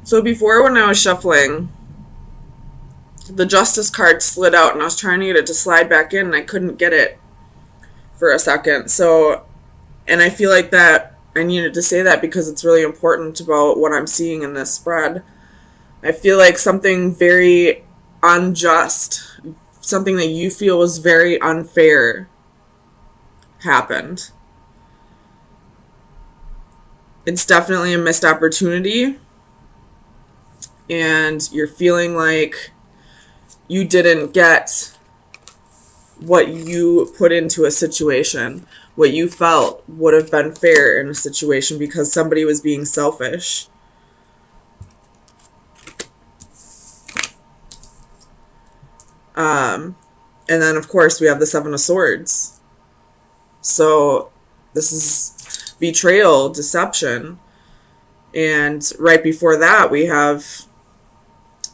So before, when I was shuffling, the Justice card slid out and I was trying to get it to slide back in and I couldn't get it for a second. So, and I feel like that I needed to say that because it's really important about what I'm seeing in this spread. I feel like something very unjust, something that you feel was very unfair happened. It's definitely a missed opportunity, and you're feeling like you didn't get what you put into a situation, what you felt would have been fair in a situation because somebody was being selfish. And then, of course, we have the Seven of Swords. So this is betrayal, deception. And right before that, we have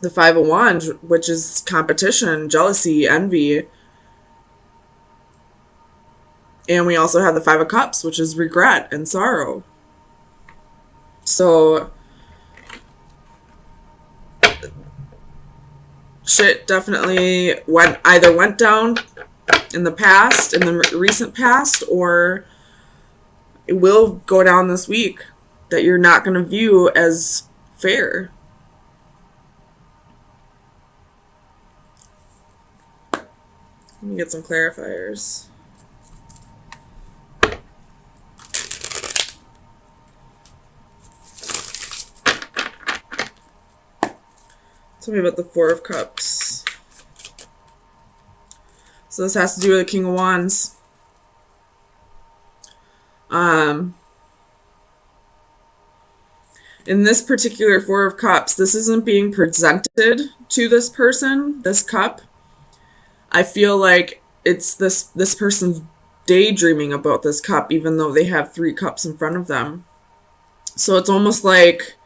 the Five of Wands, which is competition, jealousy, envy. And we also have the Five of Cups, which is regret and sorrow. So shit definitely went down in the past, in the recent past, or it will go down this week that you're not going to view as fair. Let me get some clarifiers. Tell me about the Four of Cups. So this has to do with the King of Wands. In this particular Four of Cups, this isn't being presented to this person, this cup. I feel like it's this person's daydreaming about this cup, even though they have three cups in front of them. So it's almost like,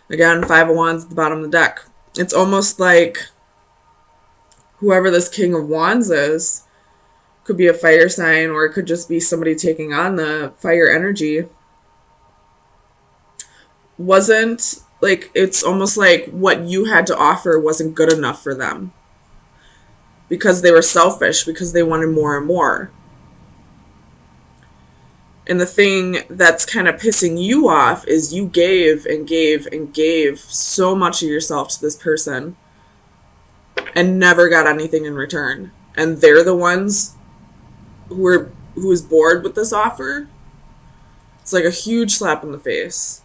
again, Five of Wands at the bottom of the deck. It's almost like whoever this King of Wands is could be a fire sign, or it could just be somebody taking on the fire energy. Wasn't like, it's almost like what you had to offer wasn't good enough for them because they were selfish, because they wanted more and more. And the thing that's kind of pissing you off is you gave and gave and gave so much of yourself to this person and never got anything in return. And they're the ones who is bored with this offer. It's like a huge slap in the face.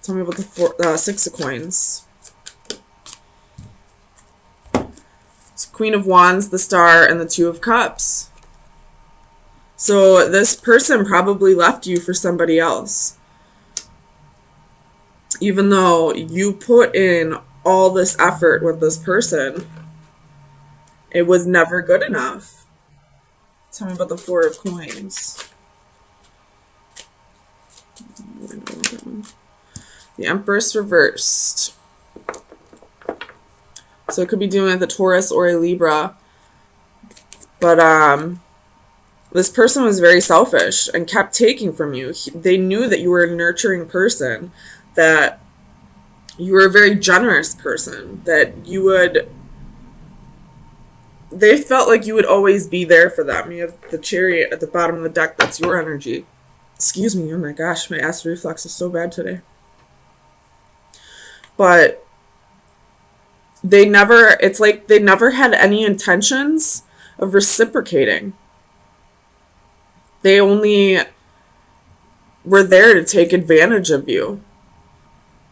Tell me about the Six of Coins. It's Queen of Wands, the Star, and the Two of Cups. So this person probably left you for somebody else. Even though you put in all this effort with this person, it was never good enough. Tell me about the Four of Coins. The Empress reversed. So it could be doing with a Taurus or a Libra. But this person was very selfish and kept taking from you. They knew that you were a nurturing person, that you were a very generous person, that you would... They felt like you would always be there for them. You have the Chariot at the bottom of the deck. That's your energy. Excuse me. Oh my gosh, my acid reflux is so bad today. But it's like they never had any intentions of reciprocating. They only were there to take advantage of you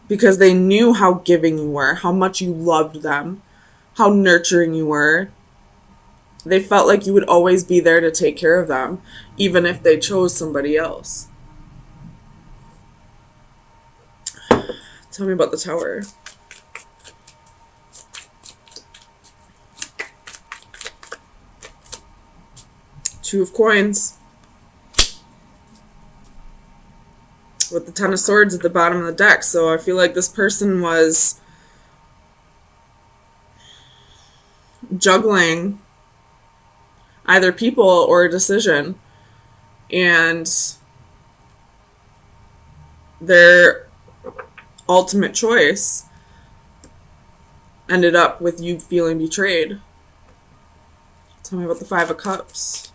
because they knew how giving you were, how much you loved them, how nurturing you were. They felt like you would always be there to take care of them, even if they chose somebody else. Tell me about the Tower. Two of Coins. With the Ten of Swords at the bottom of the deck. So I feel like this person was juggling either people or a decision. And their ultimate choice ended up with you feeling betrayed. Tell me about the Five of Cups.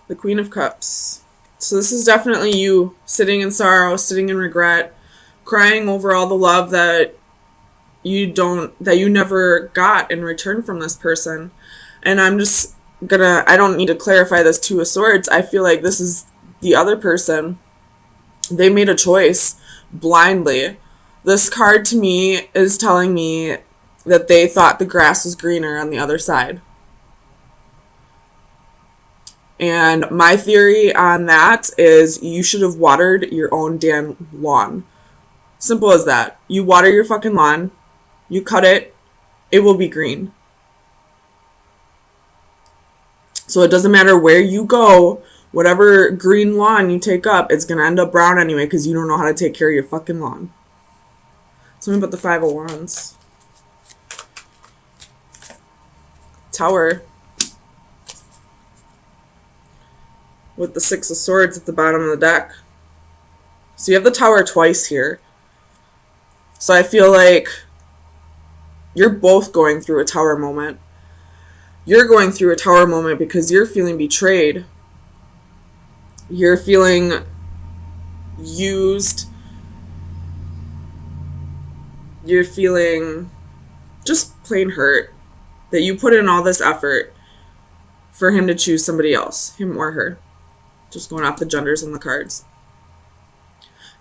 The Queen of Cups. So this is definitely you sitting in sorrow, sitting in regret, crying over all the love that you never got in return from this person. And I don't need to clarify this Two of Swords. I feel like this is the other person. They made a choice blindly. This card to me is telling me that they thought the grass was greener on the other side. And my theory on that is you should have watered your own damn lawn. Simple as that. You water your fucking lawn, you cut it, it will be green. So it doesn't matter where you go, whatever green lawn you take up, it's going to end up brown anyway because you don't know how to take care of your fucking lawn. Tell me about the Five of Wands. Tower. With the Six of Swords at the bottom of the deck. So you have the Tower twice here. So I feel like you're both going through a Tower moment. You're going through a Tower moment because you're feeling betrayed. You're feeling used. You're feeling just plain hurt that you put in all this effort for him to choose somebody else, him or her. Just going off the genders in the cards.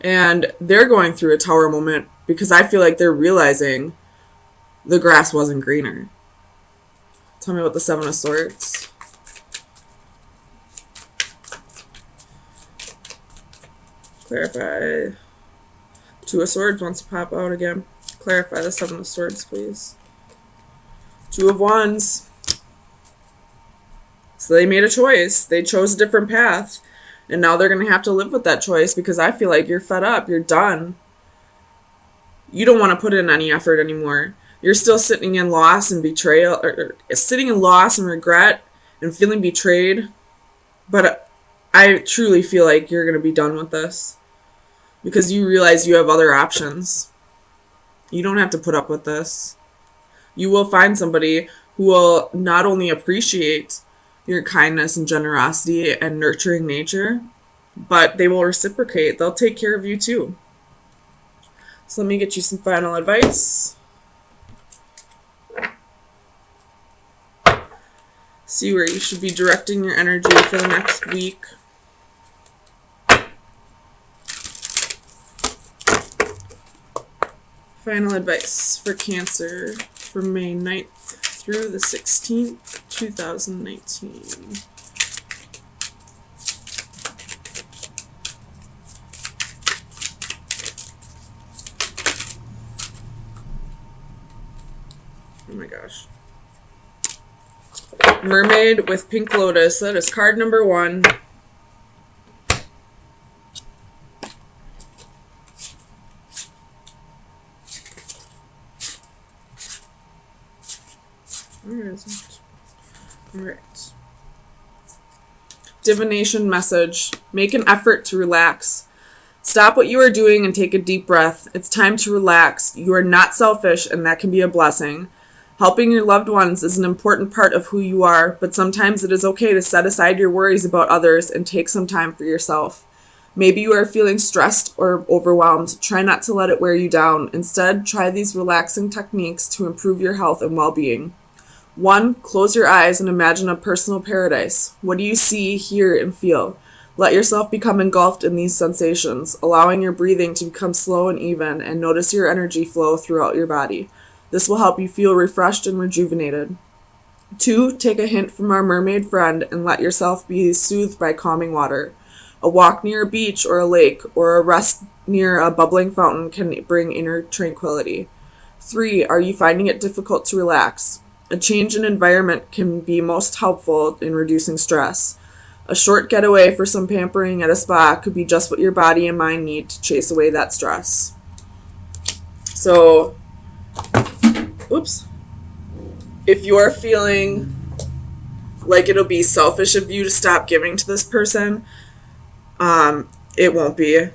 And they're going through a Tower moment because I feel like they're realizing the grass wasn't greener. Tell me about the Seven of Swords. Clarify. Two of Swords wants to pop out again. Clarify the Seven of Swords, please. Two of Wands. So they made a choice. They chose a different path. And now they're going to have to live with that choice because I feel like you're fed up. You're done. You don't want to put in any effort anymore. You're still sitting in loss and betrayal, or sitting in loss and regret and feeling betrayed. But I truly feel like you're going to be done with this because you realize you have other options. You don't have to put up with this. You will find somebody who will not only appreciate your kindness and generosity and nurturing nature, but they will reciprocate. They'll take care of you too. So let me get you some final advice. See where you should be directing your energy for the next week. Final advice for Cancer for May 9th through the 16th, 2019. Oh my gosh. Mermaid with Pink Lotus. That is card number 1. Where is it? Alright. Divination message. Make an effort to relax. Stop what you are doing and take a deep breath. It's time to relax. You are not selfish, and that can be a blessing. Helping your loved ones is an important part of who you are, but sometimes it is okay to set aside your worries about others and take some time for yourself. Maybe you are feeling stressed or overwhelmed. Try not to let it wear you down. Instead, try these relaxing techniques to improve your health and well-being. 1. Close your eyes and imagine a personal paradise. What do you see, hear, and feel? Let yourself become engulfed in these sensations, allowing your breathing to become slow and even, and notice your energy flow throughout your body. This will help you feel refreshed and rejuvenated. 2. Take a hint from our mermaid friend and let yourself be soothed by calming water. A walk near a beach or a lake, or a rest near a bubbling fountain can bring inner tranquility. 3. Are you finding it difficult to relax? A change in environment can be most helpful in reducing stress. A short getaway for some pampering at a spa could be just what your body and mind need to chase away that stress. So, if you're feeling like it'll be selfish of you to stop giving to this person, it won't be.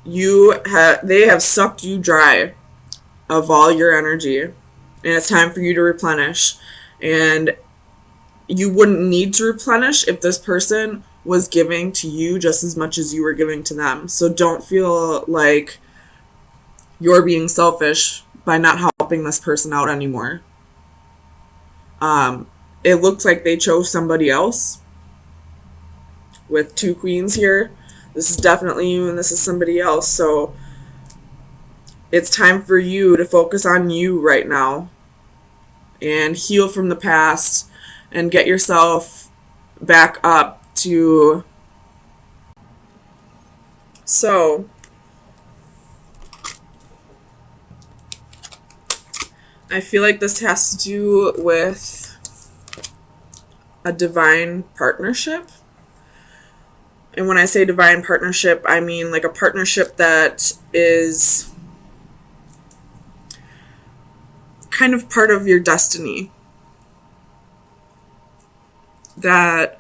they have sucked you dry of all your energy, and it's time for you to replenish. And you wouldn't need to replenish if this person was giving to you just as much as you were giving to them. So don't feel like you're being selfish by not helping this person out anymore. It looks like they chose somebody else with 2 queens here. This is definitely you and this is somebody else. So it's time for you to focus on you right now and heal from the past and get yourself back up to... So I feel like this has to do with a divine partnership. And when I say divine partnership, I mean like a partnership that is kind of part of your destiny, that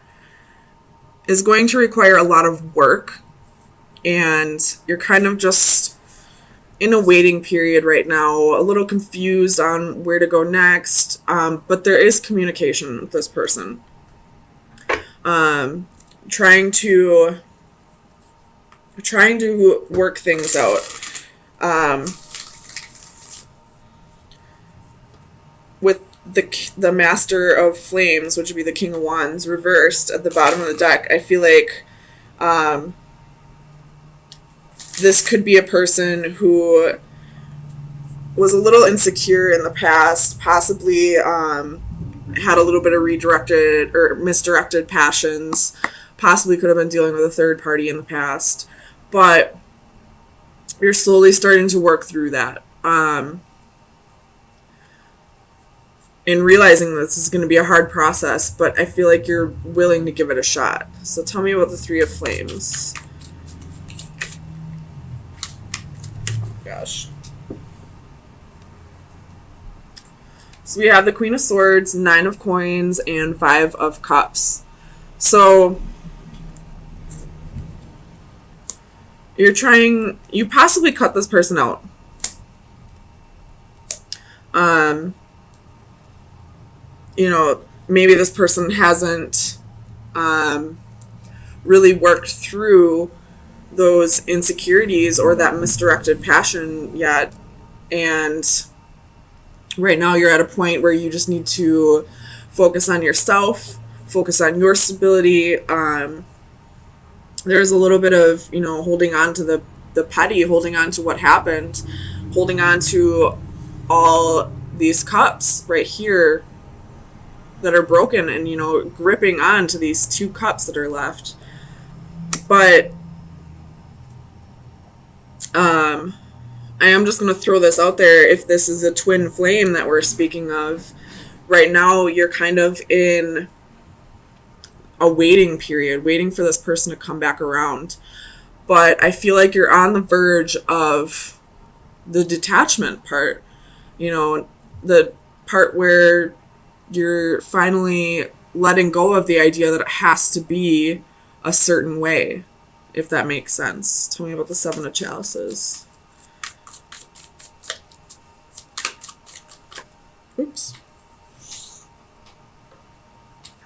is going to require a lot of work, and you're kind of just in a waiting period right now, a little confused on where to go next, but there is communication with this person. Trying to work things out. With the Master of Flames, which would be the King of Wands, reversed at the bottom of the deck, I feel like this could be a person who was a little insecure in the past, possibly had a little bit of redirected or misdirected passions, possibly could have been dealing with a third party in the past, but you're slowly starting to work through that. And realizing this is going to be a hard process, but I feel like you're willing to give it a shot. So tell me about the Three of Flames. Gosh. So we have the Queen of Swords, 9 of Coins, and 5 of Cups. So you possibly cut this person out. Maybe this person hasn't really worked through those insecurities or that misdirected passion yet, and right now you're at a point where you just need to focus on yourself, focus on your stability. There's a little bit of holding on to the petty, holding on to what happened, holding on to all these cups right here that are broken, and gripping on to these 2 cups that are left. But I am just going to throw this out there. If this is a twin flame that we're speaking of, right now you're kind of in a waiting period, waiting for this person to come back around. But I feel like you're on the verge of the detachment part, the part where you're finally letting go of the idea that it has to be a certain way, if that makes sense. Tell me about the 7 of Chalices. Oops.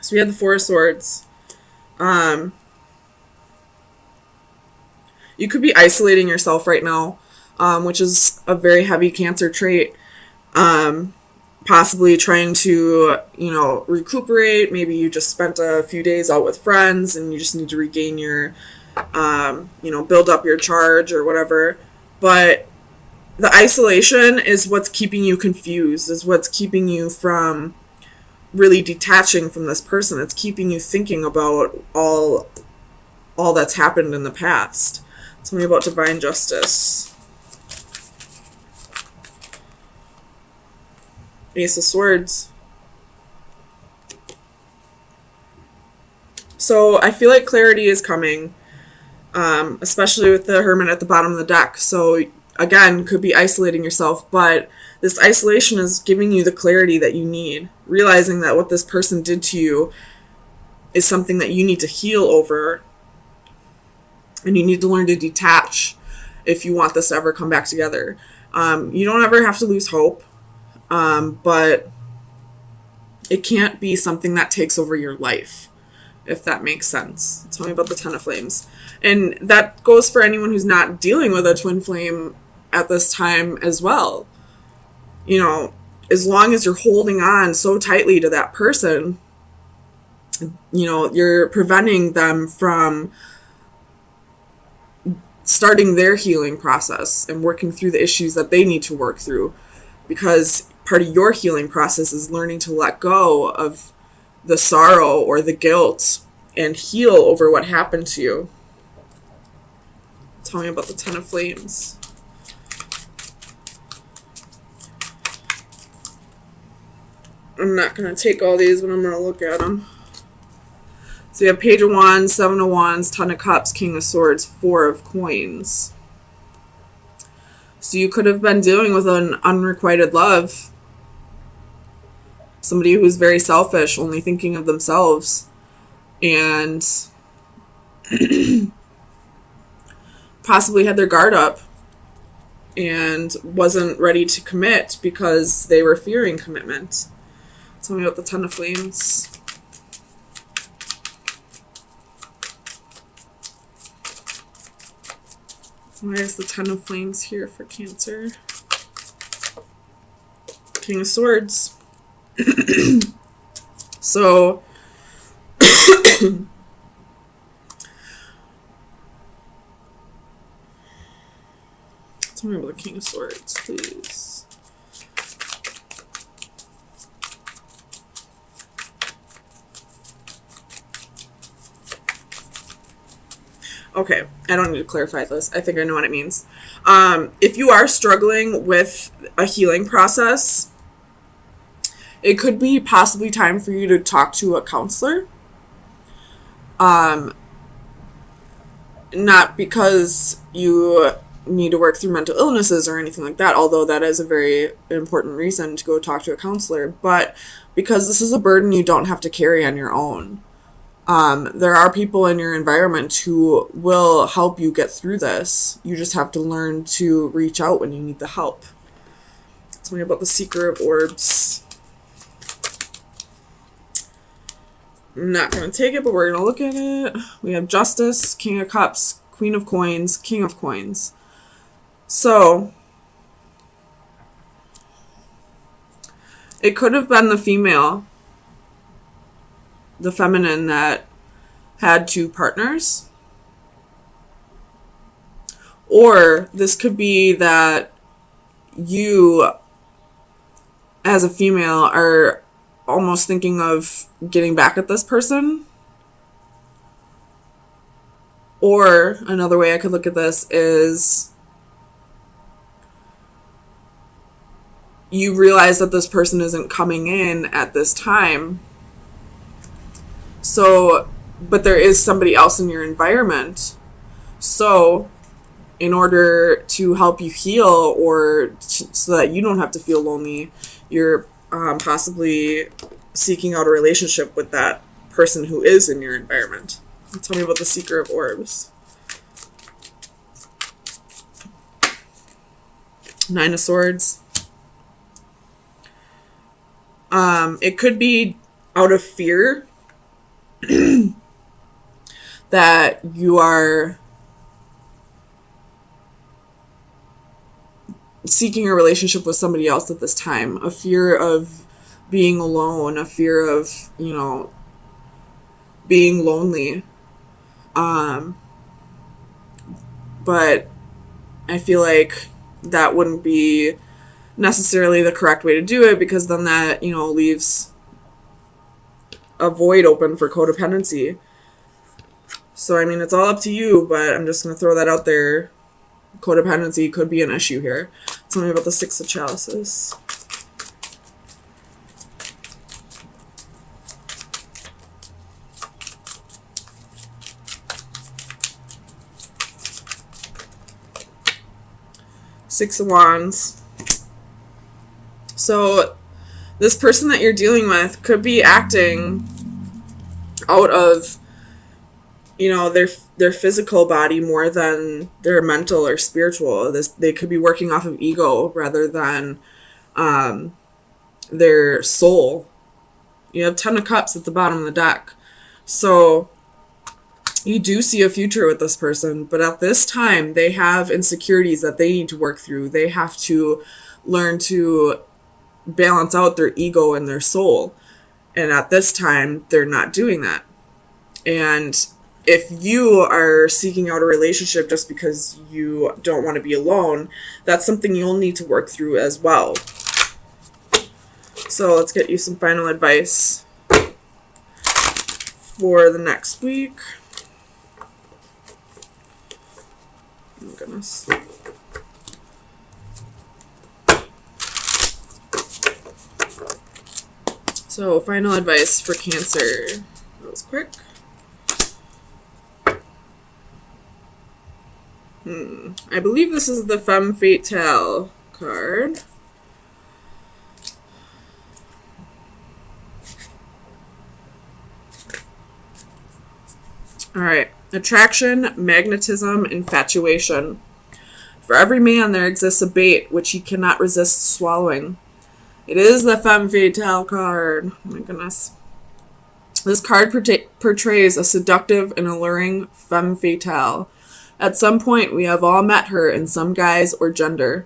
So we have the 4 of Swords. You could be isolating yourself right now, which is a very heavy Cancer trait. Possibly trying to, recuperate. Maybe you just spent a few days out with friends and you just need to regain your, build up your charge or whatever. But the isolation is what's keeping you confused, is what's keeping you from really detaching from this person. It's keeping you thinking about all that's happened in the past. Tell me about divine justice. Ace of Swords. So I feel like clarity is coming, especially with the Hermit at the bottom of the deck. So again, could be isolating yourself, but this isolation is giving you the clarity that you need, realizing that what this person did to you is something that you need to heal over, and you need to learn to detach if you want this to ever come back together. You don't ever have to lose hope, but it can't be something that takes over your life, if that makes sense. Tell me about the Ten of Flames. And that goes for anyone who's not dealing with a twin flame at this time as well. You know, as long as you're holding on so tightly to that person, you know, you're preventing them from starting their healing process and working through the issues that they need to work through. Because part of your healing process is learning to let go of the sorrow or the guilt and heal over what happened to you. Tell me about the Ten of Flames. I'm not going to take all these, but I'm going to look at them. So you have Page of Wands, Seven of Wands, Ten of Cups, King of Swords, Four of Coins. So you could have been dealing with an unrequited love. Somebody who's very selfish, only thinking of themselves. And possibly had their guard up and wasn't ready to commit because they were fearing commitment. Tell me about the Ten of Flames. Why is the Ten of Flames here for Cancer? King of Swords. So, tell me about the King of Swords, please. Okay, I don't need to clarify this. I think I know what it means. If you are struggling with a healing process, it could be possibly time for you to talk to a counselor. Not because you need to work through mental illnesses or anything like that, although that is a very important reason to go talk to a counselor, but because this is a burden you don't have to carry on your own. There are people in your environment who will help you get through this. You just have to learn to reach out when you need the help. Tell me about the Seeker of Orbs. I'm not going to take it, but we're going to look at it. We have Justice, King of Cups, Queen of Coins, King of Coins. So, it could have been the female, the feminine, that had two partners. Or this could be that you, as a female, are almost thinking of getting back at this person. Or another way I could look at this is you realize that this person isn't coming in at this time. So, but there is somebody else in your environment. So, in order to help you heal or so that you don't have to feel lonely, you're possibly seeking out a relationship with that person who is in your environment. Tell me about the Seeker of Orbs. Nine of Swords. It could be out of fear that you are seeking a relationship with somebody else at this time. A fear of being alone, a fear of, you know, being lonely. But I feel like that wouldn't be necessarily the correct way to do it, because then that, you know, leaves a void open for codependency. So, I mean, it's all up to you, but I'm just going to throw that out there. Codependency could be an issue here. Tell me about the Six of Chalices. Six of Wands. So this person that you're dealing with could be acting out of, you know, their physical body more than their mental or spiritual. They could be working off of ego rather than their soul. You have 10 of Cups at the bottom of the deck. So you do see a future with this person, but at this time they have insecurities that they need to work through. They have to learn to balance out their ego and their soul. And at this time, they're not doing that. And if you are seeking out a relationship just because you don't want to be alone, that's something you'll need to work through as well. So let's get you some final advice for the next week. Oh, goodness. So, final advice for Cancer. That was quick. I believe this is the Femme Fatale card. Alright. Attraction, magnetism, infatuation. For every man there exists a bait which he cannot resist swallowing. It is the Femme Fatale card. Oh my goodness. This card portrays a seductive and alluring femme fatale. At some point, we have all met her in some guise or gender.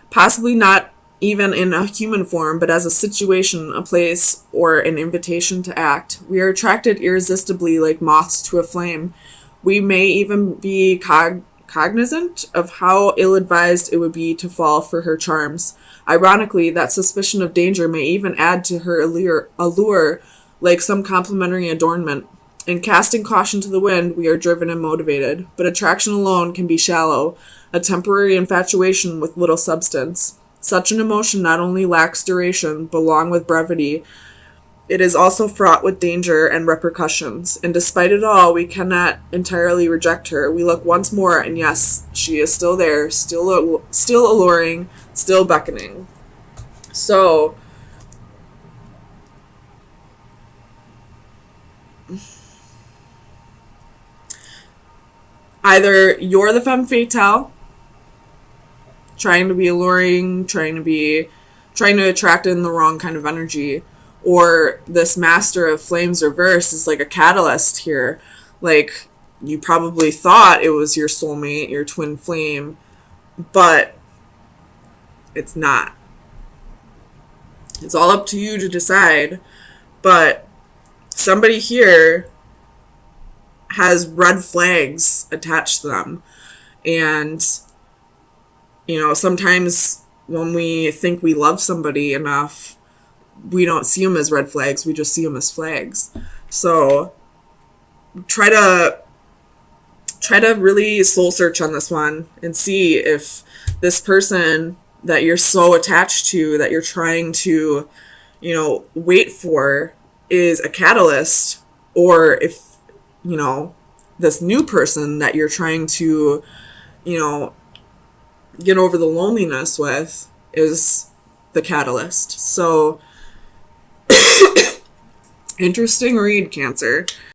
Possibly not even in a human form, but as a situation, a place, or an invitation to act. We are attracted irresistibly like moths to a flame. We may even be cognizant of how ill-advised it would be to fall for her charms. Ironically, that suspicion of danger may even add to her allure like some complimentary adornment. In casting caution to the wind, we are driven and motivated, but attraction alone can be shallow, a temporary infatuation with little substance. Such an emotion not only lacks duration, but along with brevity, it is also fraught with danger and repercussions, and despite it all, we cannot entirely reject her. We look once more, and yes, she is still there, still alluring, still beckoning. So, either you're the femme fatale, trying to be alluring, trying to attract in the wrong kind of energy, or this Master of Flames reverse is like a catalyst here. Like, you probably thought it was your soulmate, your twin flame, but it's not. It's all up to you to decide, but somebody here has red flags attached to them. And, you know, sometimes when we think we love somebody enough, we don't see them as red flags, we just see them as flags. So try to really soul search on this one and see if this person that you're so attached to, that you're trying to, you know, wait for, is a catalyst, or if, you know, this new person that you're trying to, you know, get over the loneliness with is the catalyst. So interesting read, Cancer.